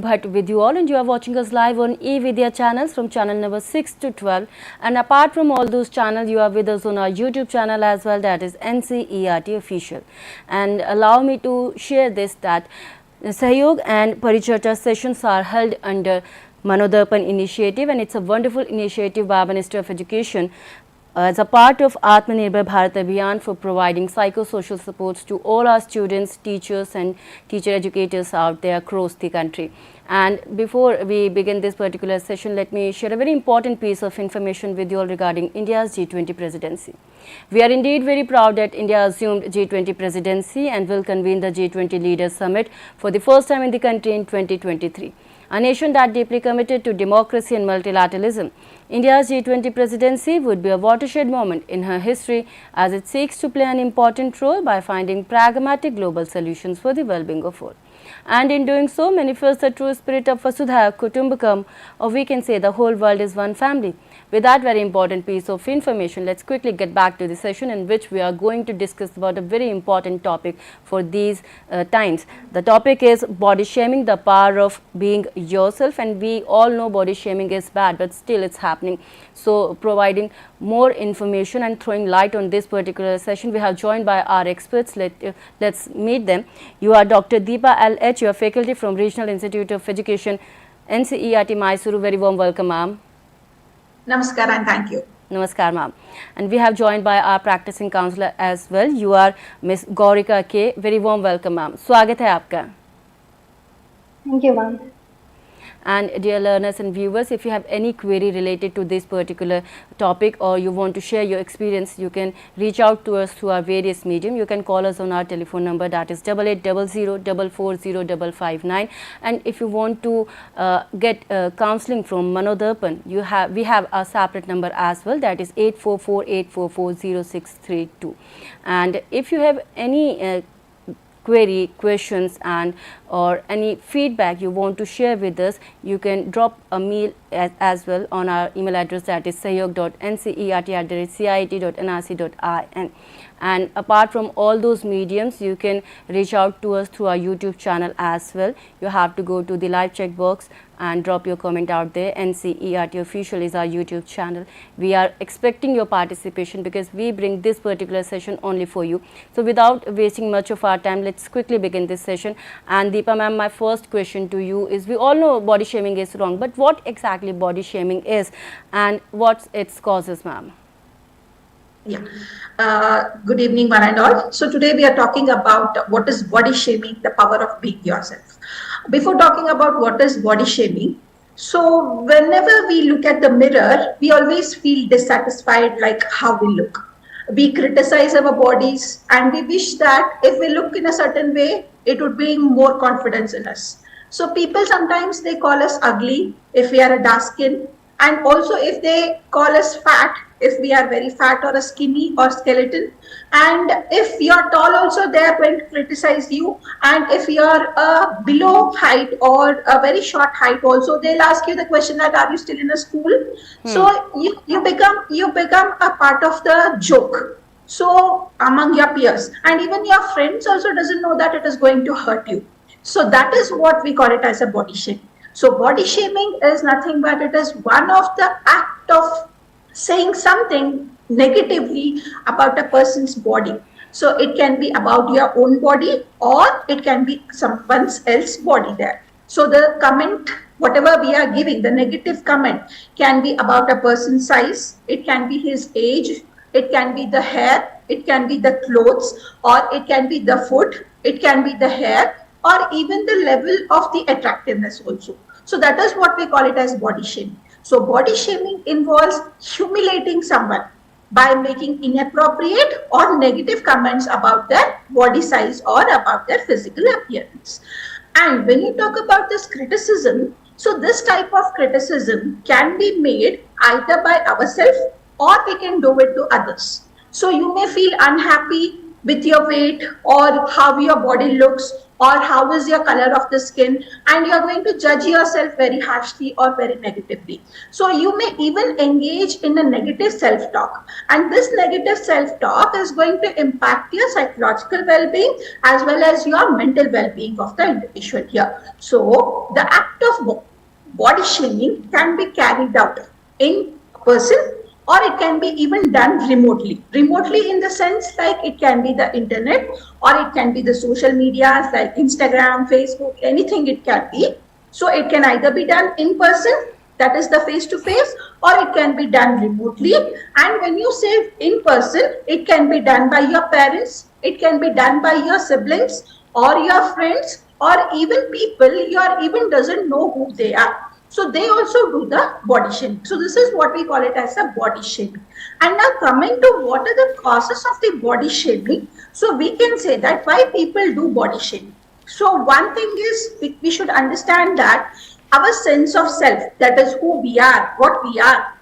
Bhatt with you all, and you are watching us live on eVidya channels from channel number 6 to 12. And apart from all those channels, you are with us on our YouTube channel as well, that is NCERT Official. And allow me to share this, that Sahyog and Paricharcha sessions are held under MANODARPAN initiative, and it's a wonderful initiative by Ministry of Education as a part of Atmanirbhar Bharat Abhiyan for providing psychosocial supports to all our students, teachers and teacher educators out there across the country. And before we begin this particular session, let me share a very important piece of information with you all regarding India's G20 presidency. We are indeed very proud that India assumed G20 presidency and will convene the G20 Leaders Summit for the first time in the country in 2023. A nation that deeply committed to democracy and multilateralism, India's G20 presidency would be a watershed moment in her history as it seeks to play an important role by finding pragmatic global solutions for the well-being of all. And in doing so, manifests the true spirit of Vasudha Kutumbakam, or we can say the whole world is one family. With that very important piece of information, let's quickly get back to the session in which we are going to discuss about a very important topic for these times. The topic is body shaming, the power of being yourself, and we all know body shaming is bad, but still it's happening. So providing more information and throwing light on this particular session, we have joined by our experts. Let's meet them. You are Dr. Deepa L.H. You are faculty from Regional Institute of Education, NCERT Mysuru. Very warm welcome, ma'am. Namaskar and thank you. Namaskar, ma'am. And we have joined by our practicing counselor as well. You are Miss Gaurika K. Very warm welcome, ma'am. स्वागत है आपका. Thank you, ma'am. And dear learners and viewers, if you have any query related to this particular topic or you want to share your experience, you can reach out to us through our various medium. You can call us on our telephone number, that is 8800440559. And if you want to get counseling from MANODARPAN, we have a separate number as well, that is 8448440632. And if you have any query, questions and or any feedback you want to share with us, you can drop a mail as well on our email address, that is sahyog.ncert@cit.nrc.in. And apart from all those mediums, you can reach out to us through our YouTube channel as well. You have to go to the live check box and drop your comment out there. NCERT Official is our YouTube channel. We are expecting your participation because we bring this particular session only for you. So without wasting much of our time, let's quickly begin this session. And Deepa ma'am, my first question to you is, we all know body shaming is wrong, but what exactly body shaming is and what's its causes, ma'am? Yeah. Good evening, one and all. So today we are talking about what is body shaming, the power of being yourself. Before talking about what is body shaming, so whenever we look at the mirror, we always feel dissatisfied, like how we look. We criticize our bodies and we wish that if we look in a certain way, it would bring more confidence in us. So people sometimes they call us ugly if we are a dark skin, and also if they call us fat, if we are very fat or a skinny or skeleton, and if you are tall also they are going to criticize you, and if you are below height or a very short height also, they'll ask you the question that are you still in a school? So you become a part of the joke, so among your peers, and even your friends also doesn't know that it is going to hurt you. So that is what we call it as a body shaming. So body shaming is nothing but it is one of the act of saying something negatively about a person's body. So it can be about your own body or it can be someone else's body there. So the comment, whatever we are giving, the negative comment can be about a person's size, it can be his age, it can be the hair, it can be the clothes, or it can be the foot, it can be the hair, or even the level of the attractiveness also. So that is what we call it as body shaming. So body shaming involves humiliating someone by making inappropriate or negative comments about their body size or about their physical appearance. And when you talk about this criticism, so this type of criticism can be made either by ourselves or we can do it to others. So you may feel unhappy with your weight or how your body looks or how is your color of the skin, and you're going to judge yourself very harshly or very negatively. So you may even engage in a negative self-talk, and this negative self-talk is going to impact your psychological well-being as well as your mental well-being of the individual here. So the act of body shaming can be carried out in person, or it can be even done remotely. Remotely in the sense like it can be the internet, or it can be the social media like Instagram, Facebook, anything it can be. So it can either be done in person, that is the face to face, or it can be done remotely. And when you say in person, it can be done by your parents, it can be done by your siblings or your friends, or even people you are even doesn't know who they are. So they also do the body shaming. So this is what we call it as a body shaming. And now coming to what are the causes of the body shaming. So we can say that why people do body shaming. So one thing is we should understand that our sense of self, that is who we are, what we are,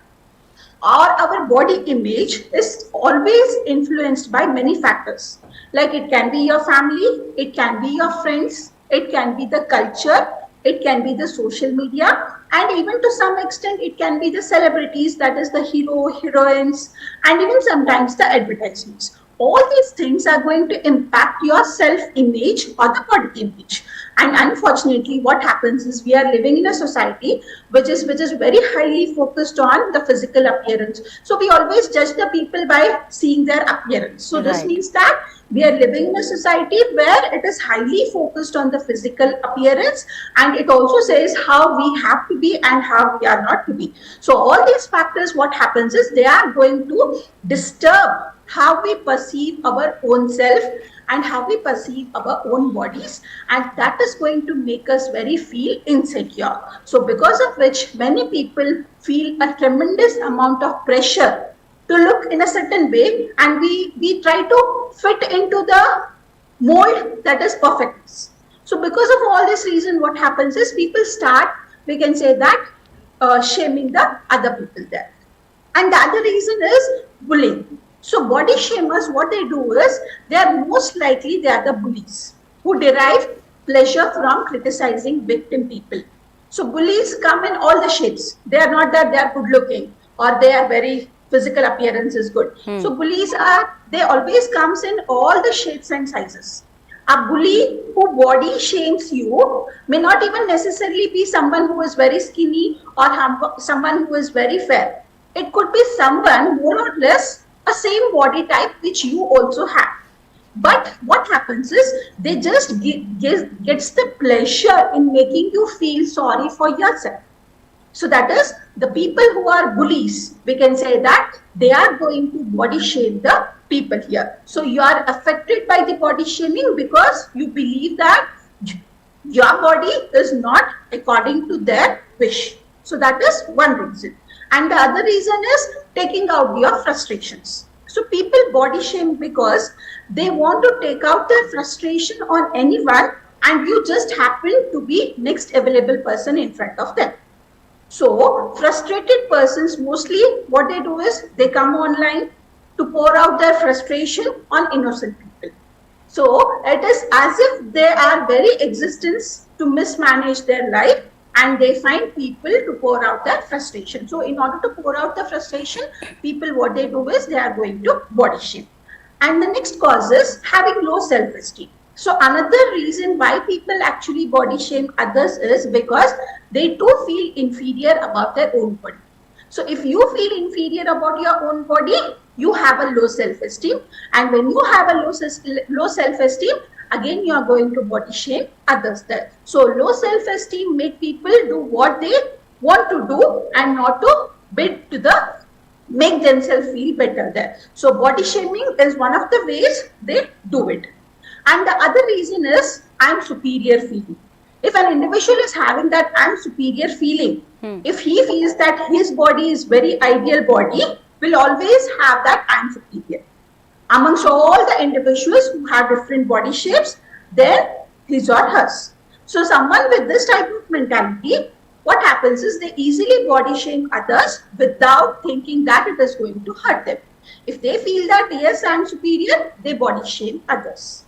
or our body image is always influenced by many factors. Like it can be your family, it can be your friends, it can be the culture, it can be the social media, and even to some extent it can be the celebrities, that is the hero, heroines, and even sometimes the advertisements. All these things are going to impact your self-image or the body image. And unfortunately, what happens is we are living in a society which is very highly focused on the physical appearance. So we always judge the people by seeing their appearance. So this means that we are living in a society where it is highly focused on the physical appearance, and it also says how we have to be and how we are not to be. So all these factors, what happens is they are going to disturb how we perceive our own self and how we perceive our own bodies, and that is going to make us very feel insecure. So because of which many people feel a tremendous amount of pressure to look in a certain way, and we try to fit into the mold that is perfectness. So because of all this reason, what happens is people start, we can say that, shaming the other people there. And the other reason is bullying. So body shamers, what they do is, they are most likely they are the bullies who derive pleasure from criticizing victim people. So bullies come in all the shapes. They are not that they are good looking or they are very physical appearance is good. So bullies are, they always comes in all the shapes and sizes. A bully who body shames you may not even necessarily be someone who is very skinny or someone who is very fair. It could be someone more or less a same body type which you also have. But what happens is they just gets the pleasure in making you feel sorry for yourself. So that is the people who are bullies, we can say that they are going to body shame the people here. So you are affected by the body shaming because you believe that your body is not according to their wish. So that is one reason. And the other reason is taking out your frustrations. So people body shame because they want to take out their frustration on anyone, and you just happen to be next available person in front of them. So frustrated persons, mostly what they do is they come online to pour out their frustration on innocent people. So it is as if they are very existence to mismanage their life, and they find people to pour out their frustration. So in order to pour out the frustration, people what they do is they are going to body shame. And the next cause is having low self-esteem. So another reason why people actually body shame others is because they too feel inferior about their own body. So if you feel inferior about your own body, you have a low self-esteem. And when you have a low self-esteem, again you are going to body shame others there. So low self-esteem make people do what they want to do and not to bid to the make themselves feel better there. So body shaming is one of the ways they do it. And the other reason is I'm superior feeling. If an individual is having that I'm superior feeling, if he feels that his body is very ideal body, will always have that I'm superior. Amongst all the individuals who have different body shapes, then his or hers. So someone with this type of mentality, what happens is they easily body shame others without thinking that it is going to hurt them. If they feel that, yes, I'm superior, they body shame others.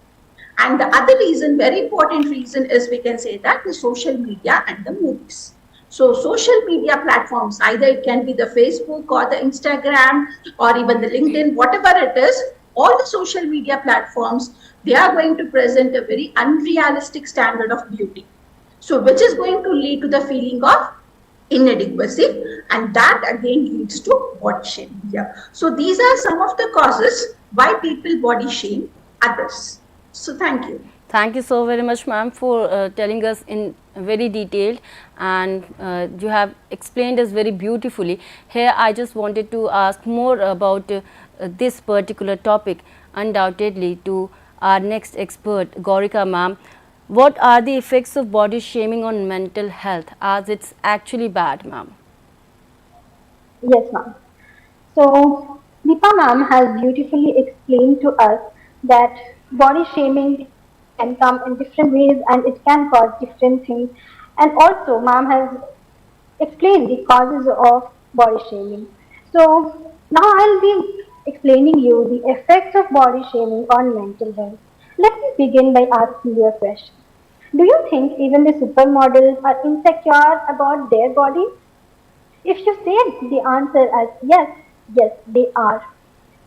And the other reason, very important reason, is we can say that the social media and the movies. So social media platforms, either it can be the Facebook or the Instagram or even the LinkedIn, whatever it is, all the social media platforms, they are going to present a very unrealistic standard of beauty. So which is going to lead to the feeling of inadequacy, and that again leads to body shaming. Yeah. So these are some of the causes why people body shame others. So thank you. Thank you so very much, ma'am, for telling us in very detailed, and you have explained us very beautifully. Here, I just wanted to ask more about this particular topic, undoubtedly, to our next expert, Gaurika ma'am. What are the effects of body shaming on mental health, as it's actually bad, ma'am? Yes, ma'am. So, Deepa ma'am has beautifully explained to us that body shaming can come in different ways and it can cause different things. And also, ma'am has explained the causes of body shaming. So, now I'll be explaining you the effects of body shaming on mental health. Let me begin by asking you a question. Do you think even the supermodels are insecure about their bodies? If you say the answer as yes, yes, they are.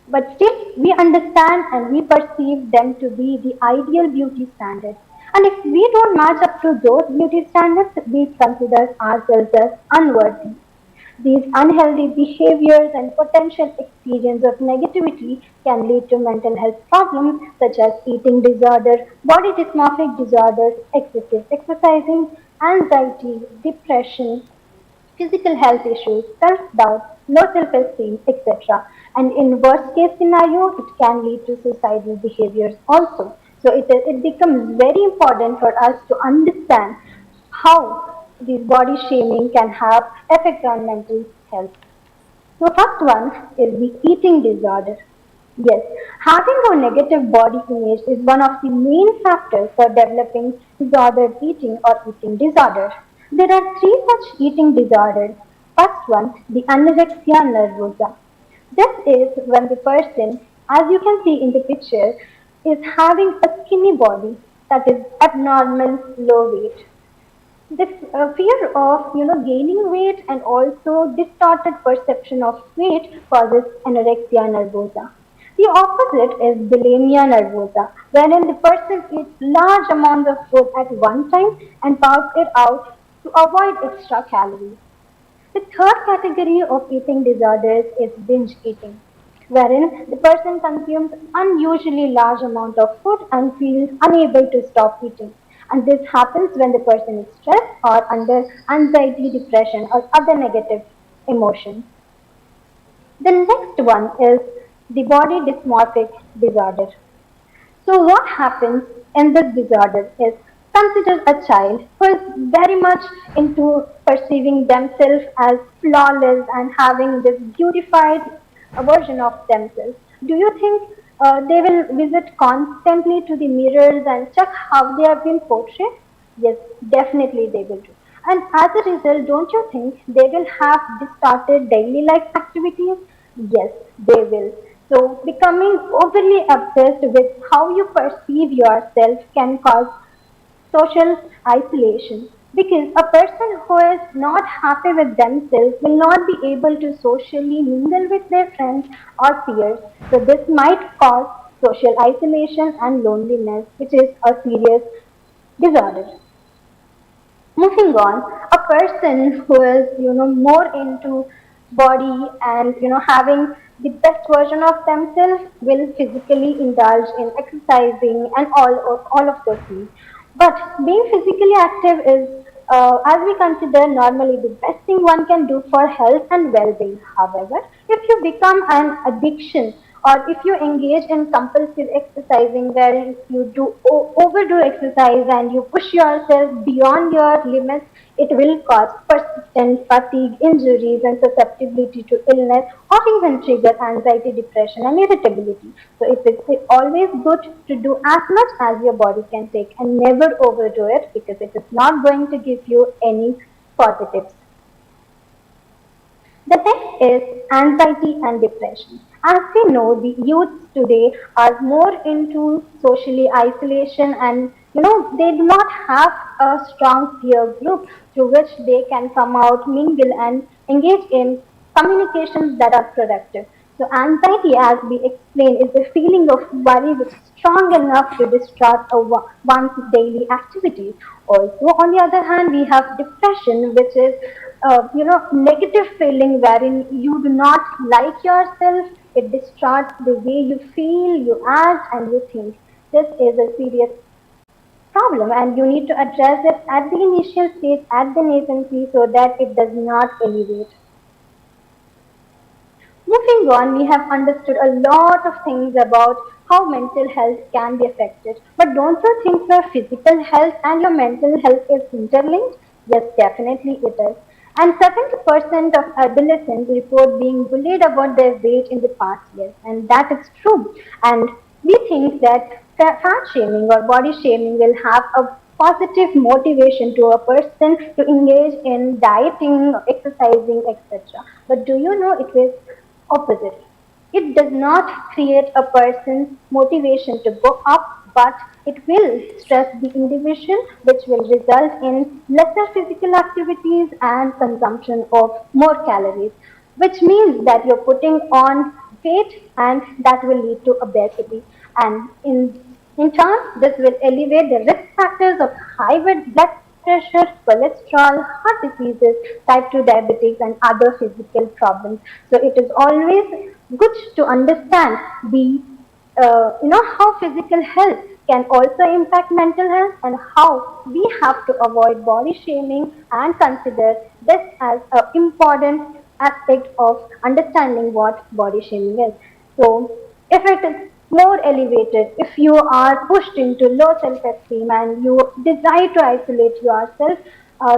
But still, we understand and we perceive them to be the ideal beauty standards. And if we don't match up to those beauty standards, we consider ourselves as unworthy. These unhealthy behaviors and potential experience of negativity can lead to mental health problems such as eating disorder, body dysmorphic disorders, excessive exercising, anxiety, depression, physical health issues, self-doubt, low self-esteem, etc. And in worst case scenario, it can lead to suicidal behaviors also. So it becomes very important for us to understand how this body shaming can have effect on mental health. So first one is the eating disorder. Yes, having a negative body image is one of the main factors for developing disordered eating or eating disorder. There are three such eating disorders. First one, the anorexia nervosa. This is when the person, as you can see in the picture, is having a skinny body that is abnormal low weight. This fear of gaining weight and also distorted perception of weight causes anorexia nervosa. The opposite is bulimia nervosa, wherein the person eats large amounts of food at one time and pass it out to avoid extra calories. The third category of eating disorders is binge eating, wherein the person consumes unusually large amount of food and feels unable to stop eating. And this happens when the person is stressed or under anxiety, depression, or other negative emotions. The next one is the body dysmorphic disorder. So what happens in this disorder is, consider a child who is very much into perceiving themselves as flawless and having this beautified version of themselves. Do you think they will visit constantly to the mirrors and check how they have been portrayed? Yes, definitely they will do. And as a result, don't you think they will have distorted daily life activities? Yes, they will. So, becoming overly obsessed with how you perceive yourself can cause social isolation, because a person who is not happy with themselves will not be able to socially mingle with their friends or peers. So, this might cause social isolation and loneliness, which is a serious disorder. Moving on, a person who is more into body and having the best version of themselves will physically indulge in exercising and all of those things. But being physically active is, as we consider, normally the best thing one can do for health and well-being. However, if you become an addiction or if you engage in compulsive exercising wherein you overdo exercise and you push yourself beyond your limits, it will cause persistent fatigue, injuries, and susceptibility to illness, or even trigger anxiety, depression, and irritability. So it is always good to do as much as your body can take and never overdo it, because it is not going to give you any positives. The next is anxiety and depression. As we know, the youths today are more into socially isolation, and they do not have a strong peer group through which they can come out, mingle, and engage in communications that are productive. So anxiety, as we explained, is the feeling of worry which is strong enough to disrupt one's daily activities. Also, on the other hand, we have depression, which is negative feeling wherein you do not like yourself. It distorts the way you feel, you act, and you think. This is a serious problem, and you need to address it at the initial stage, at the nascency, so that it does not elevate. Moving on, we have understood a lot of things about how mental health can be affected. But don't you think your physical health and your mental health is interlinked? Yes, definitely it is. And 70% of adolescents report being bullied about their weight in the past years, and that is true. And we think that fat shaming or body shaming will have a positive motivation to a person to engage in dieting, exercising, etc. But do you know it is opposite? It does not create a person's motivation to go up, but it will stress the individual, which will result in lesser physical activities and consumption of more calories, which means that you're putting on weight, and that will lead to obesity. And in turn, this will elevate the risk factors of high blood pressure, cholesterol, heart diseases, type 2 diabetes, and other physical problems. So it is always good to understand the how physical health can also impact mental health, and how we have to avoid body shaming and consider this as an important aspect of understanding what body shaming is. So if it is more elevated, if you are pushed into low self-esteem and you desire to isolate yourself,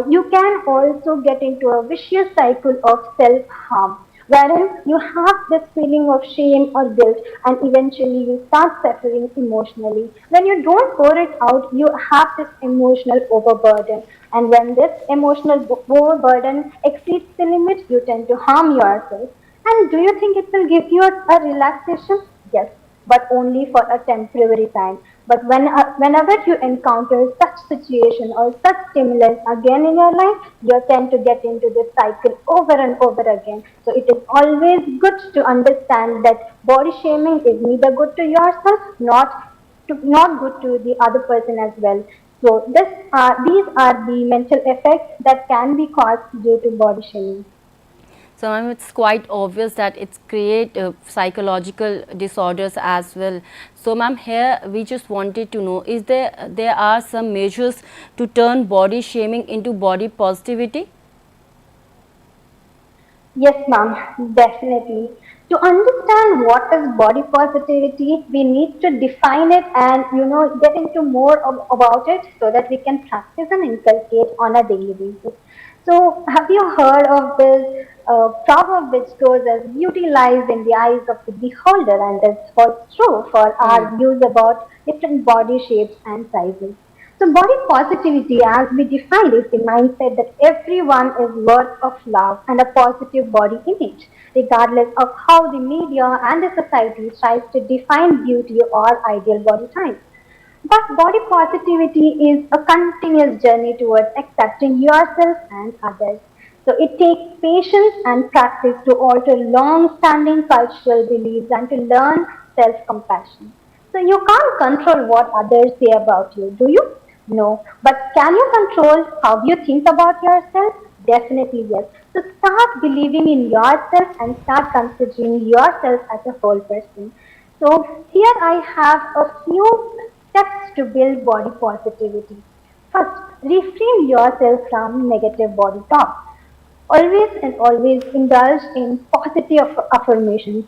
you can also get into a vicious cycle of self-harm, wherein you have this feeling of shame or guilt, and eventually you start suffering emotionally. When you don't pour it out, you have this emotional overburden, and when this emotional overburden exceeds the limit, you tend to harm yourself. And do you think it will give you a relaxation? Yes, but only for a temporary time. But whenever you encounter such situation or such stimulus again in your life, you tend to get into this cycle over and over again. So it is always good to understand that body shaming is neither good to yourself, not good to the other person as well. So these are the mental effects that can be caused due to body shaming. So ma'am, it's quite obvious that it's create psychological disorders as well. So ma'am, here we just wanted to know, is there are some measures to turn body shaming into body positivity? Yes, ma'am, definitely. To understand what is body positivity, we need to define it and get into more about it so that we can practice and inculcate on a daily basis. So, have you heard of this proverb which goes as beauty lies in the eyes of the beholder, and this holds true for our views about different body shapes and sizes. So body positivity, as we define it, the mindset that everyone is worth of love and a positive body image, regardless of how the media and the society tries to define beauty or ideal body types. But body positivity is a continuous journey towards accepting yourself and others. So it takes patience and practice to alter long-standing cultural beliefs and to learn self-compassion. So you can't control what others say about you, do you? No. But can you control how you think about yourself? Definitely yes. So start believing in yourself and start considering yourself as a whole person. So here I have a few steps to build body positivity. First, refrain yourself from negative body talk. Always and always indulge in positive affirmations.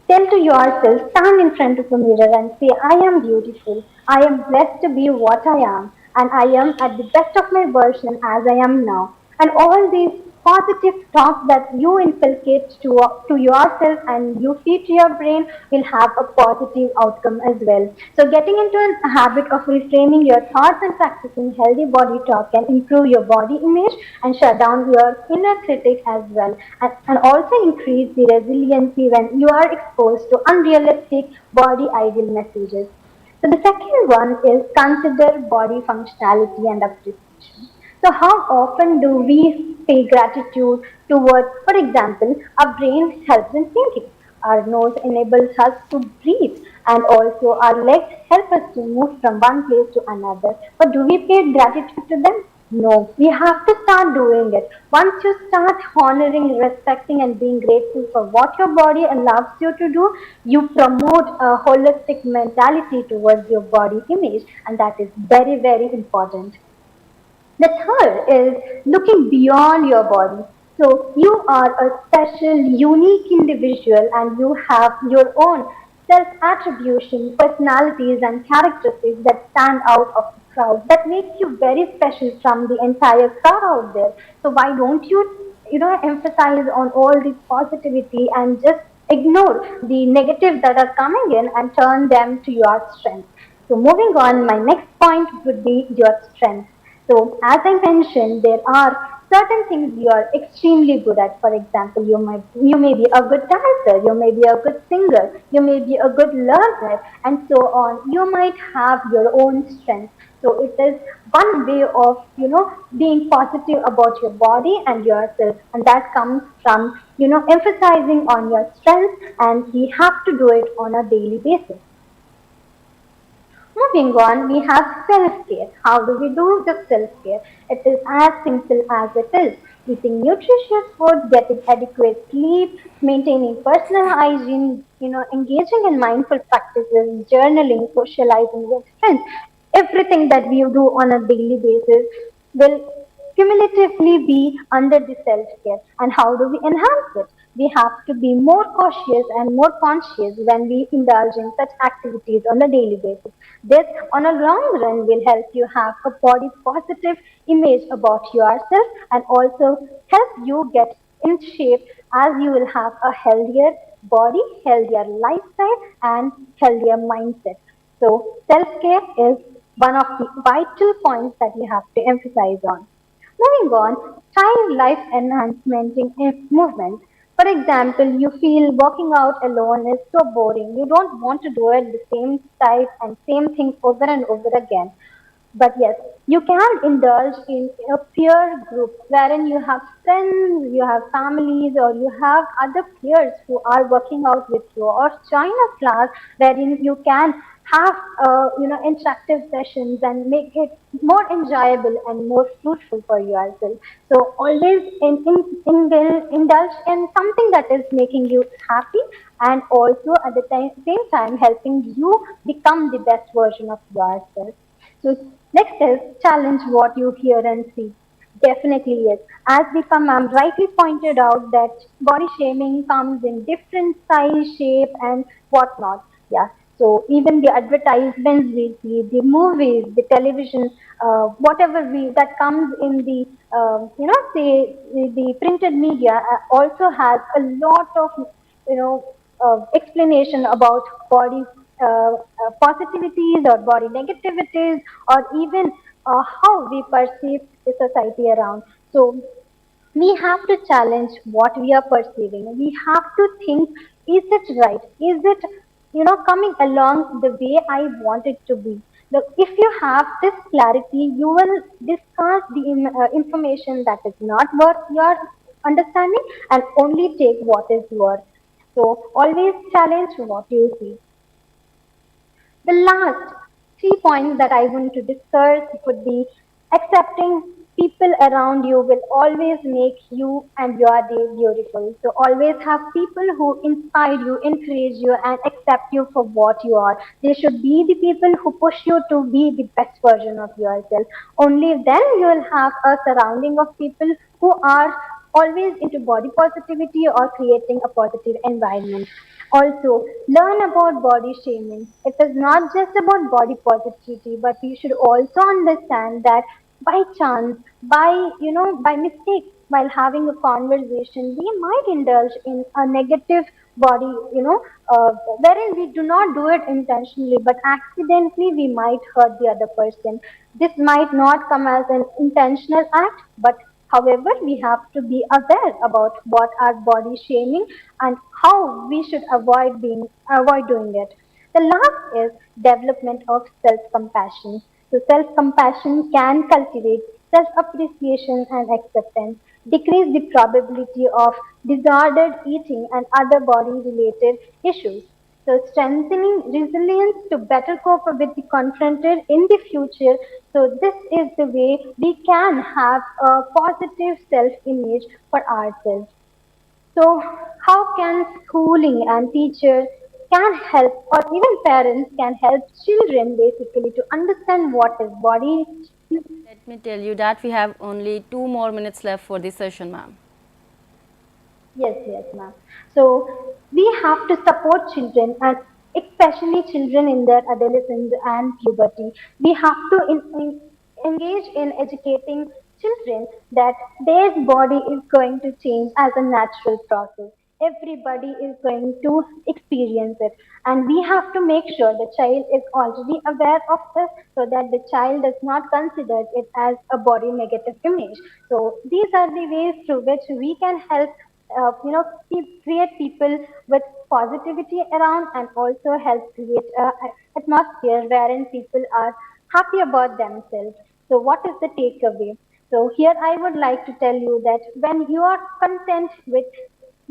Tell to yourself, stand in front of a mirror and say, I am beautiful. I am blessed to be what I am. And I am at the best of my version as I am now. And all these positive talk that you inculcate to yourself and you feed to your brain will have a positive outcome as well. So getting into a habit of reframing your thoughts and practicing healthy body talk can improve your body image and shut down your inner critic as well, and also increase the resiliency when you are exposed to unrealistic body ideal messages. So the second one is consider body functionality and appreciation. So how often do we pay gratitude towards, for example, our brain helps in thinking, our nose enables us to breathe, and also our legs help us to move from one place to another. But do we pay gratitude to them? No, we have to start doing it. Once you start honoring, respecting, and being grateful for what your body allows you to do, you promote a holistic mentality towards your body image, and that is very, very important. The third is looking beyond your body. So you are a special, unique individual and you have your own self-attribution, personalities and characteristics that stand out of the crowd, that makes you very special from the entire crowd out there. So why don't you emphasize on all this positivity and just ignore the negatives that are coming in and turn them to your strength. So moving on, my next point would be your strength. So as I mentioned, there are certain things you are extremely good at. For example, you may be a good dancer, you may be a good singer, you may be a good learner, and so on. You might have your own strength. So it is one way of being positive about your body and yourself, and that comes from emphasizing on your strengths, and we have to do it on a daily basis. Moving on, we have self-care. How do we do the self-care? It is as simple as it is. Eating nutritious food, getting adequate sleep, maintaining personal hygiene, engaging in mindful practices, journaling, socializing with friends. Everything that we do on a daily basis will cumulatively be under the self-care. And how do we enhance it? We have to be more cautious and more conscious when we indulge in such activities on a daily basis. This, on a long run, will help you have a body positive image about yourself and also help you get in shape as you will have a healthier body, healthier lifestyle, and healthier mindset. So, self care is one of the vital points that you have to emphasize on. Moving on, try life enhancement movement. For example, you feel working out alone is so boring. You don't want to do it the same type and same thing over and over again. But yes, you can indulge in a peer group wherein you have friends, you have families, or you have other peers who are working out with you, or join a class wherein you can have interactive sessions and make it more enjoyable and more fruitful for yourself. So always indulge in something that is making you happy and also at the same time helping you become the best version of yourself. So next is challenge what you hear and see. Definitely yes. As Deepa ma'am rightly pointed out that body shaming comes in different size, shape and whatnot. Yeah. So even the advertisements we see, the movies, the television, whatever we that comes in the say the printed media also has a lot of explanation about body positivities or body negativities or even how we perceive the society around. So we have to challenge what we are perceiving. We have to think, is it right? Is it, coming along the way I want it to be? Look, if you have this clarity, you will discard the information that is not worth your understanding and only take what is worth. So always challenge what you see. The last 3 points that I want to discuss would be accepting people around you will always make you and your day beautiful. So always have people who inspire you, encourage you and accept you for what you are. They should be the people who push you to be the best version of yourself. Only then you will have a surrounding of people who are always into body positivity or creating a positive environment. Also, learn about body shaming. It is not just about body positivity, but you should also understand that by chance, by mistake, while having a conversation, we might indulge in a negative body, wherein we do not do it intentionally, but accidentally we might hurt the other person. This might not come as an intentional act, but however, we have to be aware about what are body shaming and how we should avoid doing it. The last is development of self-compassion. So self-compassion can cultivate self-appreciation and acceptance, decrease the probability of disordered eating and other body-related issues. So strengthening resilience to better cope with the confronted in the future. So this is the way we can have a positive self-image for ourselves. So how can schooling and teachers can help or even parents can help children basically to understand what is body. Let me tell you that we have only 2 more minutes left for this session, ma'am. Yes, ma'am. So we have to support children and especially children in their adolescence and puberty. We have to engage in educating children that their body is going to change as a natural process. Everybody is going to experience it, and we have to make sure the child is already aware of this so that the child does not consider it as a body negative image. So these are the ways through which we can help create people with positivity around and also help create a atmosphere wherein people are happy about themselves. So what is the takeaway? So here I would like to tell you that when you are content with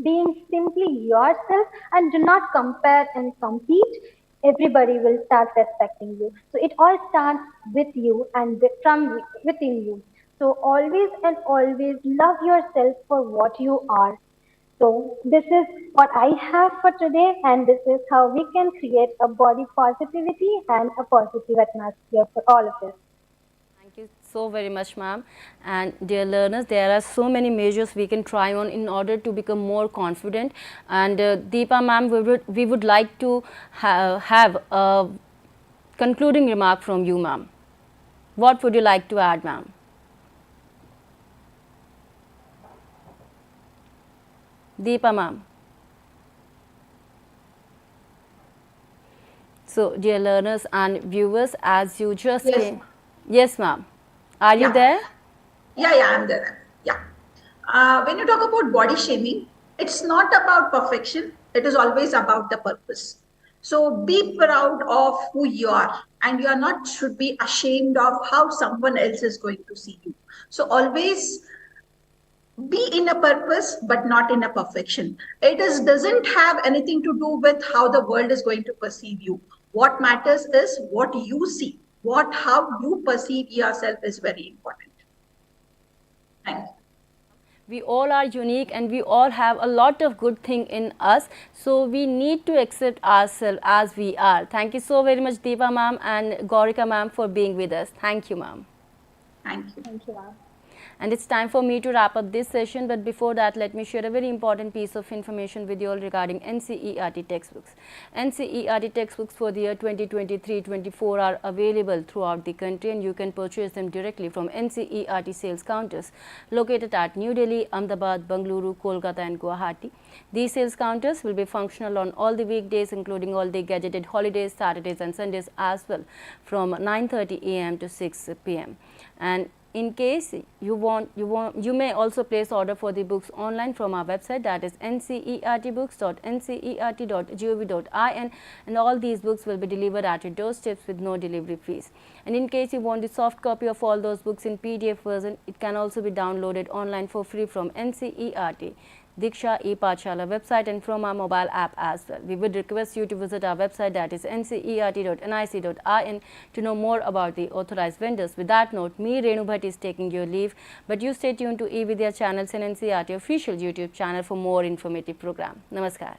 being simply yourself and do not compare and compete, everybody will start respecting you. So it all starts with you and from within you. So always and always love yourself for what you are. So this is what I have for today, and this is how we can create a body positivity and a positive atmosphere for all of us. Thank you so very much, ma'am. And dear learners, there are so many measures we can try on in order to become more confident. And Deepa ma'am, we would like to have a concluding remark from you, ma'am. What would you like to add, ma'am? Deepa ma'am. So, dear learners and viewers, as you just Yes. came. Yes, ma'am. Are you Yeah. there? Yeah, I'm there. Yeah. When you talk about body shaming, it's not about perfection. It is always about the purpose. So be proud of who you are, and you are not should be ashamed of how someone else is going to see you. So always be in a purpose, but not in a perfection. It is doesn't have anything to do with how the world is going to perceive you. What matters is what you see. What how you perceive yourself is very important. Thank you. We all are unique and we all have a lot of good thing in us. So we need to accept ourselves as we are. Thank you so very much, Deepa ma'am and Gaurika ma'am, for being with us. Thank you, ma'am. Thank you. Thank you, ma'am. And it's time for me to wrap up this session, but before that, let me share a very important piece of information with you all regarding NCERT textbooks. NCERT textbooks for the year 2023-24 are available throughout the country, and you can purchase them directly from NCERT sales counters located at New Delhi, Ahmedabad, Bengaluru, Kolkata and Guwahati. These sales counters will be functional on all the weekdays, including all the gadgeted holidays, Saturdays and Sundays as well, from 9:30 a.m. to 6 p.m. And in case you may also place order for the books online from our website, that is ncertbooks.ncert.gov.in, and all these books will be delivered at your doorsteps with no delivery fees. And in case you want the soft copy of all those books in PDF version, it can also be downloaded online for free from NCERT Diksha e-Pathshala website and from our mobile app as well. We would request you to visit our website, that is ncert.nic.in, to know more about the authorized vendors. With that note, me Renu Bhatt is taking your leave, but you stay tuned to eVidya channels and NCERT official YouTube channel for more informative program. Namaskar.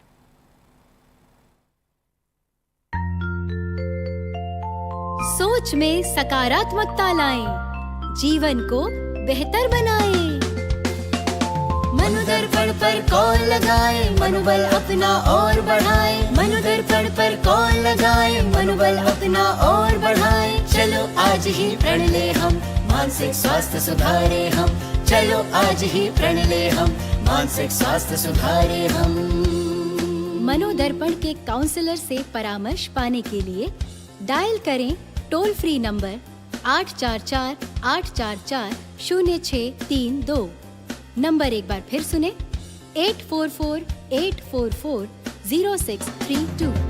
सोच में सकारात्मकता लाएं, जीवन को बेहतर बनाएं। मनोदर्पण पर call लगाएं, मनोबल अपना और बढ़ाएं। मनोदर्पण पर कॉल लगाएं, मनोबल अपना और बढ़ाएं। चलो आज ही प्रण ले हम मानसिक स्वास्थ्य सुधारे हम, चलो आज ही प्रण ले हम, मानसिक स्वास्थ्य सुधारे हम। मनोदर्पण के काउंसलर से परामर्श पाने के लिए डायल करें टोल फ्री नंबर 844-844-0632। नंबर एक बार फिर सुने 844-844-0632।